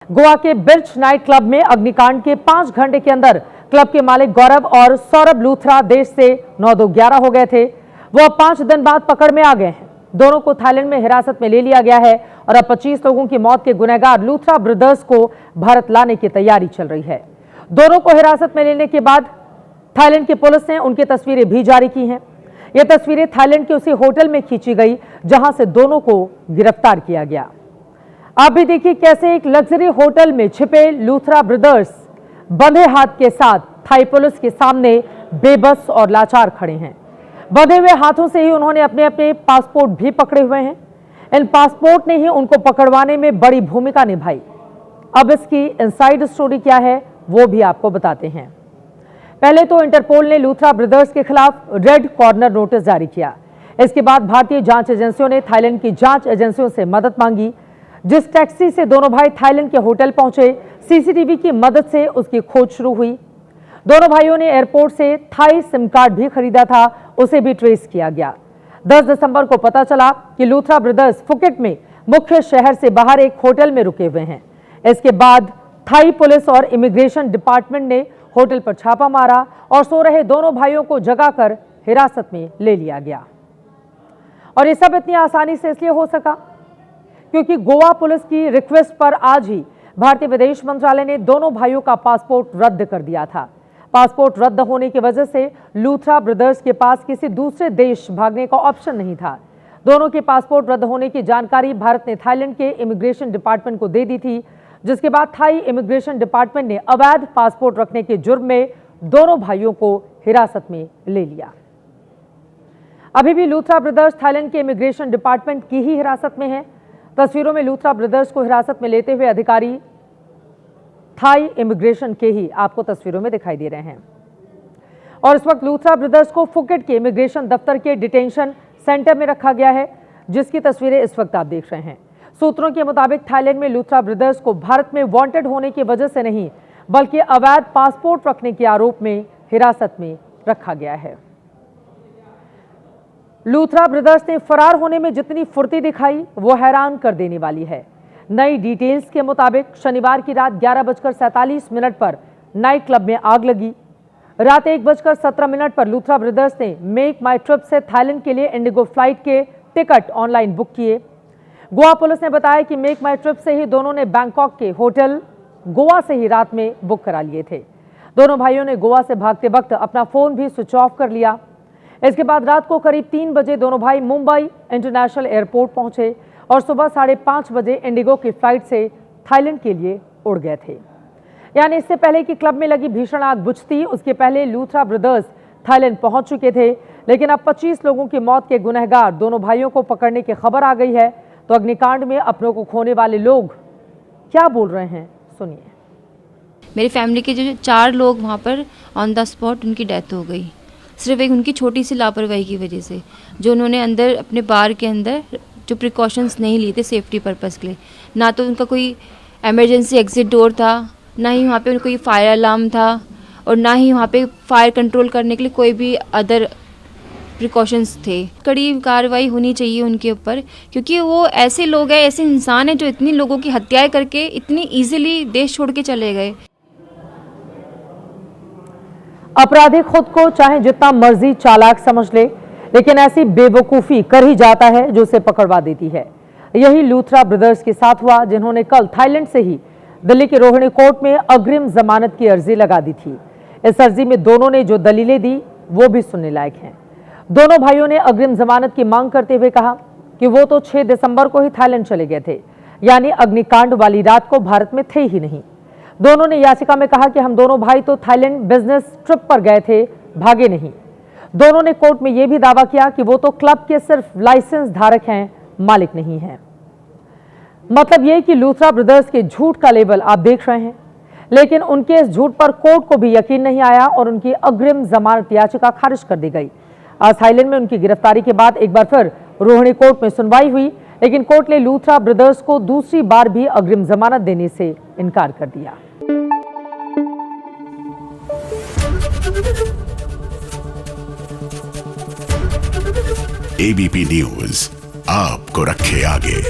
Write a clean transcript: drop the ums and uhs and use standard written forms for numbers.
गोवा के birch night club में अग्निकांड के 5 घंटे के अंदर क्लब के मालिक गौरव और सौरभ लूथरा देश से 9-2-11 हो गए थे। वो अब 5 दिन बाद पकड़ में आ गए हैं। दोनों को थाईलैंड में हिरासत में ले लिया गया है और अब 25 लोगों की मौत के गुनहगार लूथरा ब्रदर्स को भारत लाने की तैयारी चल रही है। दोनों को हिरासत में लेने के बाद थाईलैंड की पुलिस ने उनकी तस्वीरें भी जारी की हैं। ये तस्वीरें थाईलैंड के उसी होटल में खींची गई जहां से दोनों को गिरफ्तार किया गया। आप भी देखिए कैसे एक लग्जरी होटल में छिपे लूथरा ब्रदर्स बंधे हाथ के साथ थाई पुलिस के सामने बेबस और लाचार खड़े हैं। बंधे हुए हाथों से ही उन्होंने अपने अपने पासपोर्ट भी पकड़े हुए हैं। इन पासपोर्ट ने ही उनको पकड़वाने में बड़ी भूमिका निभाई। अब इसकी इनसाइड स्टोरी क्या है वो भी आपको बताते हैं। पहले तो इंटरपोल ने लूथरा ब्रदर्स के खिलाफ रेड कॉर्नर नोटिस जारी किया। इसके बाद भारतीय जांच एजेंसियों ने थाईलैंड की जांच एजेंसियों से मदद मांगी। जिस टैक्सी से दोनों भाई थाईलैंड के होटल पहुंचे, सीसीटीवी की मदद से उसकी खोज शुरू हुई। दोनों भाइयों ने एयरपोर्ट से थाई सिम कार्ड भी खरीदा था, उसे भी ट्रेस किया गया। 10 दिसंबर को पता चला कि लूथरा ब्रदर्स फुकेट में मुख्य शहर से बाहर एक होटल में रुके हुए हैं। इसके बाद थाई पुलिस और इमिग्रेशन डिपार्टमेंट ने होटल पर छापा मारा और सो रहे दोनों भाइयों को जगाकर हिरासत में ले लिया गया। और ये सब इतनी आसानी से इसलिए हो सका क्योंकि गोवा पुलिस की रिक्वेस्ट पर आज ही भारतीय विदेश मंत्रालय ने दोनों भाइयों का पासपोर्ट रद्द कर दिया था। पासपोर्ट रद्द होने की वजह से लूथरा ब्रदर्स के पास किसी दूसरे देश भागने का ऑप्शन नहीं था। दोनों के पासपोर्ट रद्द होने की जानकारी भारत ने थाईलैंड के इमिग्रेशन डिपार्टमेंट को दे दी थी, जिसके बाद थाई इमिग्रेशन डिपार्टमेंट ने अवैध पासपोर्ट रखने के जुर्म में दोनों भाइयों को हिरासत में ले लिया। अभी भी लूथरा ब्रदर्स थाईलैंड के इमिग्रेशन डिपार्टमेंट की ही हिरासत में है। तस्वीरों में लूथरा ब्रदर्स को हिरासत में लेते हुए अधिकारी थाई इमिग्रेशन के ही आपको तस्वीरों में दिखाई दे रहे हैं। और इस वक्त लूथरा ब्रदर्स को फुकेट के इमिग्रेशन दफ्तर के डिटेंशन सेंटर में रखा गया है, जिसकी तस्वीरें इस वक्त आप देख रहे हैं। सूत्रों के मुताबिक थाईलैंड में लूथरा ब्रदर्स को भारत में वांटेड होने की वजह से नहीं बल्कि अवैध पासपोर्ट रखने के आरोप में हिरासत में रखा गया है। लूथरा ब्रदर्स ने फरार होने में जितनी फुर्ती दिखाई वो हैरान कर देने वाली है। नई डिटेल्स के मुताबिक शनिवार की रात 11:47 पर नाइट क्लब में आग लगी। रात 1:17 पर लूथरा ब्रदर्स ने मेक माई ट्रिप से थाईलैंड के लिए इंडिगो फ्लाइट के टिकट ऑनलाइन बुक किए। गोवा पुलिस ने बताया कि मेक माई ट्रिप से ही दोनों ने बैंकॉक के होटल गोवा से ही रात में बुक करा लिए थे। दोनों भाइयों ने गोवा से भागते वक्त अपना फोन भी स्विच ऑफ कर लिया। इसके बाद रात को करीब 3 बजे दोनों भाई मुंबई इंटरनेशनल एयरपोर्ट पहुंचे और सुबह 5:30 बजे इंडिगो की फ्लाइट से थाईलैंड के लिए उड़ गए थे। यानी इससे पहले कि क्लब में लगी भीषण आग बुझती, उसके पहले लूथरा ब्रदर्स थाईलैंड पहुंच चुके थे। लेकिन अब 25 लोगों की मौत के गुनहगार दोनों भाइयों को पकड़ने की खबर आ गई है। तो अग्निकांड में अपनों को खोने वाले लोग क्या बोल रहे हैं, सुनिए। मेरी फैमिली के जो 4 लोग वहाँ पर ऑन द स्पॉट उनकी डेथ हो गई, सिर्फ एक उनकी छोटी सी लापरवाही की वजह से, जो उन्होंने अंदर अपने बार के अंदर जो प्रिकॉशंस नहीं लिए थे सेफ्टी पर्पस के लिए। ना तो उनका कोई इमरजेंसी एग्जिट डोर था, ना ही वहाँ पे कोई फायर अलार्म था, और ना ही वहाँ पे फायर कंट्रोल करने के लिए कोई भी अदर प्रिकॉशंस थे। कड़ी कार्रवाई होनी चाहिए उनके ऊपर, क्योंकि वो ऐसे लोग हैं, ऐसे इंसान हैं जो इतनी लोगों की हत्याएं करके इतनी ईजिली देश छोड़ के चले गए। अपराधी खुद को चाहे जितना मर्जी चालाक समझ ले, लेकिन ऐसी बेवकूफ़ी कर ही जाता है जो उसे पकड़वा देती है। यही लूथरा ब्रदर्स के साथ हुआ, जिन्होंने कल थाईलैंड से ही दिल्ली के रोहिणी कोर्ट में अग्रिम जमानत की अर्जी लगा दी थी। इस अर्जी में दोनों ने जो दलीलें दी वो भी सुनने लायक हैं। दोनों भाइयों ने अग्रिम जमानत की मांग करते हुए कहा कि वो तो 6 दिसंबर को ही थाईलैंड चले गए थे, यानी अग्निकांड वाली रात को भारत में थे ही नहीं। दोनों ने याचिका में कहा कि हम दोनों भाई तो थाईलैंड बिजनेस ट्रिप पर गए थे, भागे नहीं। दोनों ने कोर्ट में यह भी दावा किया कि वो तो क्लब के सिर्फ लाइसेंस धारक हैं, मालिक नहीं हैं। मतलब यह कि लूथरा ब्रदर्स के झूठ का लेवल आप देख रहे हैं, लेकिन उनके इस झूठ पर कोर्ट को भी यकीन नहीं आया और उनकी अग्रिम जमानत याचिका खारिज कर दी गई। आज थाईलैंड में उनकी गिरफ्तारी के बाद एक बार फिर रोहिणी कोर्ट में सुनवाई हुई, लेकिन कोर्ट ने लूथरा ब्रदर्स को दूसरी बार भी अग्रिम जमानत देने से इनकार कर दिया। एबीपी न्यूज आपको रखे आगे।